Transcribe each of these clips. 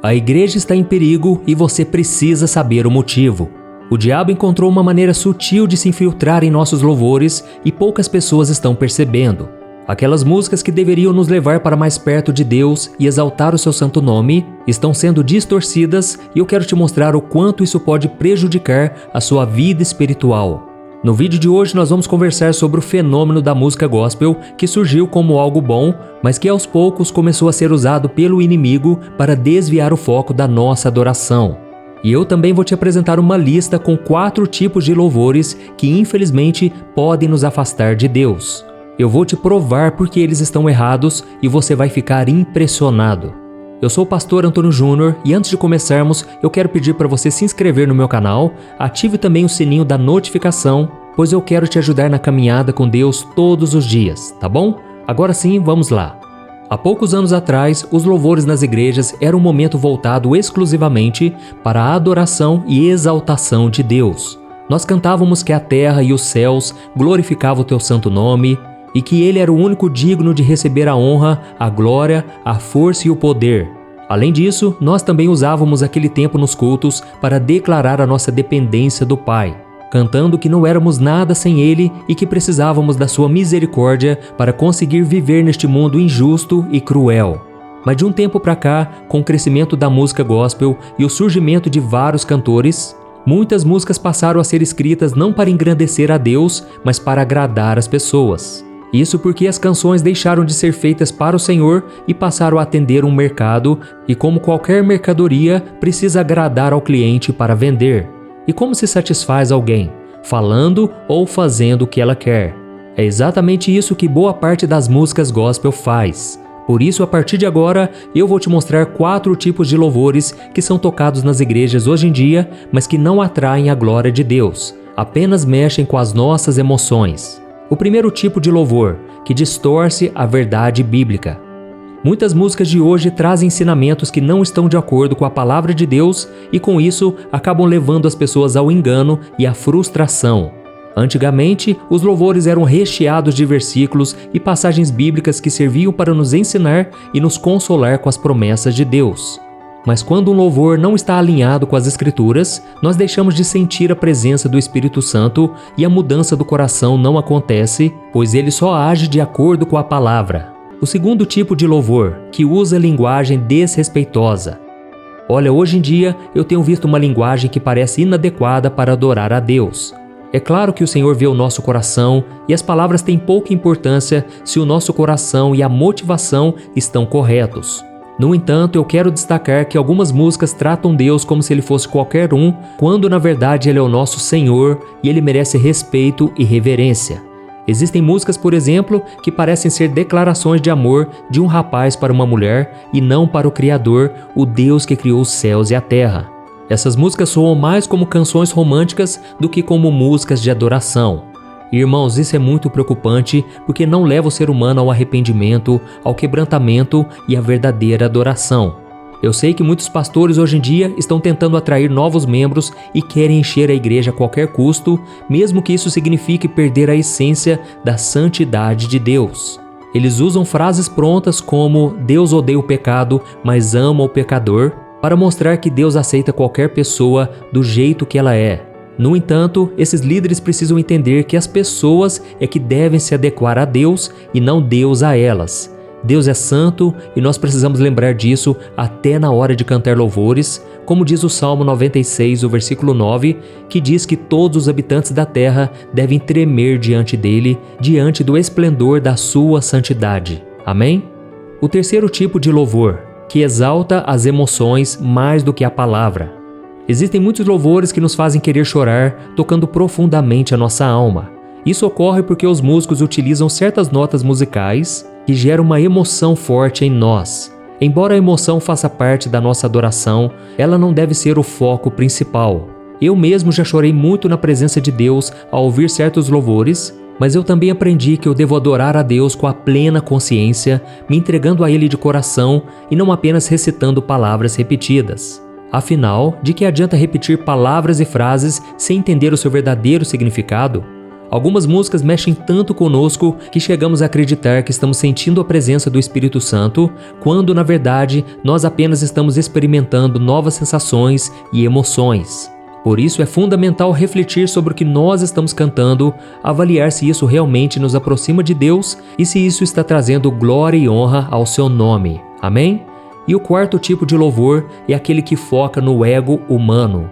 A igreja está em perigo e você precisa saber o motivo. O diabo encontrou uma maneira sutil de se infiltrar em nossos louvores e poucas pessoas estão percebendo. Aquelas músicas que deveriam nos levar para mais perto de Deus e exaltar o seu santo nome estão sendo distorcidas e eu quero te mostrar o quanto isso pode prejudicar a sua vida espiritual. No vídeo de hoje nós vamos conversar sobre o fenômeno da música gospel que surgiu como algo bom, mas que aos poucos começou a ser usado pelo inimigo para desviar o foco da nossa adoração. E eu também vou te apresentar uma lista com 4 tipos de louvores que infelizmente podem nos afastar de Deus. Eu vou te provar porque eles estão errados e você vai ficar impressionado. Eu sou o pastor Antônio Júnior e antes de começarmos, eu quero pedir para você se inscrever no meu canal, ative também o sininho da notificação, pois eu quero te ajudar na caminhada com Deus todos os dias, tá bom? Agora sim, vamos lá. Há poucos anos atrás, os louvores nas igrejas eram um momento voltado exclusivamente para a adoração e exaltação de Deus. Nós cantávamos que a terra e os céus glorificavam o teu santo nome, e que Ele era o único digno de receber a honra, a glória, a força e o poder. Além disso, nós também usávamos aquele tempo nos cultos para declarar a nossa dependência do Pai, cantando que não éramos nada sem Ele e que precisávamos da sua misericórdia para conseguir viver neste mundo injusto e cruel. Mas de um tempo para cá, com o crescimento da música gospel e o surgimento de vários cantores, muitas músicas passaram a ser escritas não para engrandecer a Deus, mas para agradar as pessoas. Isso porque as canções deixaram de ser feitas para o Senhor e passaram a atender um mercado e, como qualquer mercadoria, precisa agradar ao cliente para vender. E como se satisfaz alguém? Falando ou fazendo o que ela quer. É exatamente isso que boa parte das músicas gospel faz. Por isso, a partir de agora, eu vou te mostrar 4 tipos de louvores que são tocados nas igrejas hoje em dia, mas que não atraem a glória de Deus, apenas mexem com as nossas emoções. O primeiro tipo de louvor, que distorce a verdade bíblica. Muitas músicas de hoje trazem ensinamentos que não estão de acordo com a palavra de Deus e com isso acabam levando as pessoas ao engano e à frustração. Antigamente, os louvores eram recheados de versículos e passagens bíblicas que serviam para nos ensinar e nos consolar com as promessas de Deus. Mas quando um louvor não está alinhado com as Escrituras, nós deixamos de sentir a presença do Espírito Santo e a mudança do coração não acontece, pois ele só age de acordo com a palavra. O segundo tipo de louvor, que usa linguagem desrespeitosa. Olha, hoje em dia eu tenho visto uma linguagem que parece inadequada para adorar a Deus. É claro que o Senhor vê o nosso coração e as palavras têm pouca importância se o nosso coração e a motivação estão corretos. No entanto, eu quero destacar que algumas músicas tratam Deus como se Ele fosse qualquer um, quando na verdade Ele é o nosso Senhor e Ele merece respeito e reverência. Existem músicas, por exemplo, que parecem ser declarações de amor de um rapaz para uma mulher e não para o Criador, o Deus que criou os céus e a terra. Essas músicas soam mais como canções românticas do que como músicas de adoração. Irmãos, isso é muito preocupante porque não leva o ser humano ao arrependimento, ao quebrantamento e à verdadeira adoração. Eu sei que muitos pastores hoje em dia estão tentando atrair novos membros e querem encher a igreja a qualquer custo, mesmo que isso signifique perder a essência da santidade de Deus. Eles usam frases prontas como Deus odeia o pecado, mas ama o pecador, para mostrar que Deus aceita qualquer pessoa do jeito que ela é. No entanto, esses líderes precisam entender que as pessoas é que devem se adequar a Deus e não Deus a elas. Deus é santo e nós precisamos lembrar disso até na hora de cantar louvores, como diz o Salmo 96, o versículo 9, que diz que todos os habitantes da terra devem tremer diante dele, diante do esplendor da sua santidade. Amém? O terceiro tipo de louvor, que exalta as emoções mais do que a palavra. Existem muitos louvores que nos fazem querer chorar, tocando profundamente a nossa alma. Isso ocorre porque os músicos utilizam certas notas musicais que geram uma emoção forte em nós. Embora a emoção faça parte da nossa adoração, ela não deve ser o foco principal. Eu mesmo já chorei muito na presença de Deus ao ouvir certos louvores, mas eu também aprendi que eu devo adorar a Deus com a plena consciência, me entregando a Ele de coração e não apenas recitando palavras repetidas. Afinal, de que adianta repetir palavras e frases sem entender o seu verdadeiro significado? Algumas músicas mexem tanto conosco que chegamos a acreditar que estamos sentindo a presença do Espírito Santo, quando na verdade nós apenas estamos experimentando novas sensações e emoções. Por isso é fundamental refletir sobre o que nós estamos cantando, avaliar se isso realmente nos aproxima de Deus e se isso está trazendo glória e honra ao seu nome. Amém? E o quarto tipo de louvor é aquele que foca no ego humano.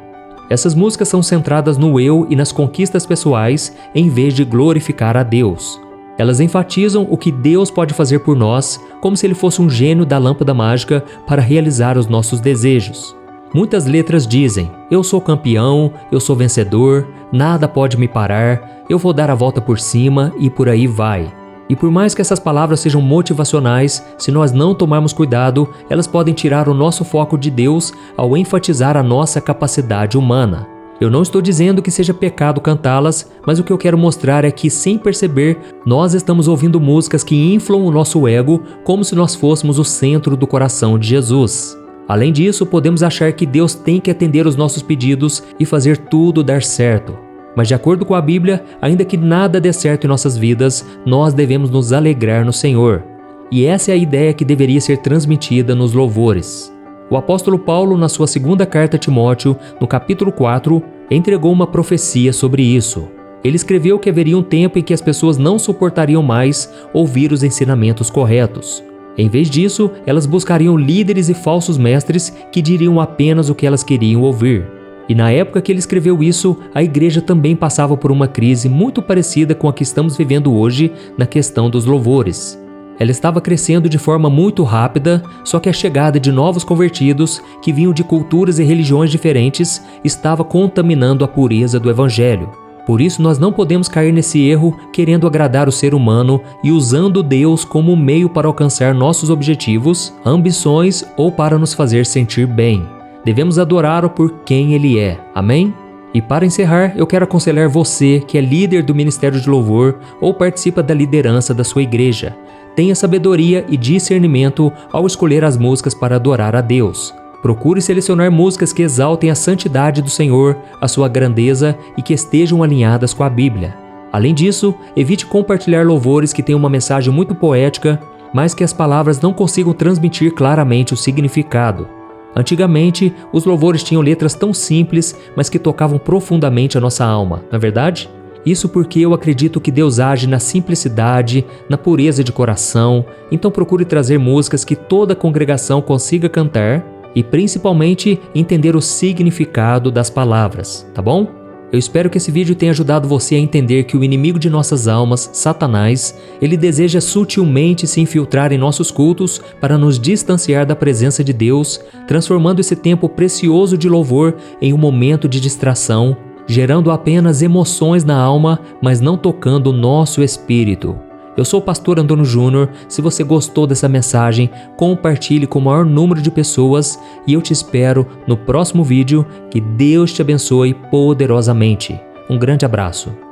Essas músicas são centradas no eu e nas conquistas pessoais, em vez de glorificar a Deus. Elas enfatizam o que Deus pode fazer por nós, como se Ele fosse um gênio da lâmpada mágica para realizar os nossos desejos. Muitas letras dizem: eu sou campeão, eu sou vencedor, nada pode me parar, eu vou dar a volta por cima e por aí vai. E por mais que essas palavras sejam motivacionais, se nós não tomarmos cuidado, elas podem tirar o nosso foco de Deus ao enfatizar a nossa capacidade humana. Eu não estou dizendo que seja pecado cantá-las, mas o que eu quero mostrar é que, sem perceber, nós estamos ouvindo músicas que inflam o nosso ego como se nós fôssemos o centro do coração de Jesus. Além disso, podemos achar que Deus tem que atender os nossos pedidos e fazer tudo dar certo. Mas de acordo com a Bíblia, ainda que nada dê certo em nossas vidas, nós devemos nos alegrar no Senhor. E essa é a ideia que deveria ser transmitida nos louvores. O apóstolo Paulo, na sua segunda carta a Timóteo, no capítulo 4, entregou uma profecia sobre isso. Ele escreveu que haveria um tempo em que as pessoas não suportariam mais ouvir os ensinamentos corretos. Em vez disso, elas buscariam líderes e falsos mestres que diriam apenas o que elas queriam ouvir. E na época que ele escreveu isso, a igreja também passava por uma crise muito parecida com a que estamos vivendo hoje na questão dos louvores. Ela estava crescendo de forma muito rápida, só que a chegada de novos convertidos, que vinham de culturas e religiões diferentes, estava contaminando a pureza do Evangelho. Por isso nós não podemos cair nesse erro querendo agradar o ser humano e usando Deus como meio para alcançar nossos objetivos, ambições ou para nos fazer sentir bem. Devemos adorá-lo por quem Ele é. Amém? E para encerrar, eu quero aconselhar você que é líder do Ministério de Louvor ou participa da liderança da sua igreja. Tenha sabedoria e discernimento ao escolher as músicas para adorar a Deus. Procure selecionar músicas que exaltem a santidade do Senhor, a sua grandeza e que estejam alinhadas com a Bíblia. Além disso, evite compartilhar louvores que tenham uma mensagem muito poética, mas que as palavras não consigam transmitir claramente o significado. Antigamente, os louvores tinham letras tão simples, mas que tocavam profundamente a nossa alma, não é verdade? Isso porque eu acredito que Deus age na simplicidade, na pureza de coração, então procure trazer músicas que toda a congregação consiga cantar e principalmente entender o significado das palavras, tá bom? Eu espero que esse vídeo tenha ajudado você a entender que o inimigo de nossas almas, Satanás, ele deseja sutilmente se infiltrar em nossos cultos para nos distanciar da presença de Deus, transformando esse tempo precioso de louvor em um momento de distração, gerando apenas emoções na alma, mas não tocando o nosso espírito. Eu sou o pastor Antônio Júnior. Se você gostou dessa mensagem, compartilhe com o maior número de pessoas e eu te espero no próximo vídeo. Que Deus te abençoe poderosamente. Um grande abraço.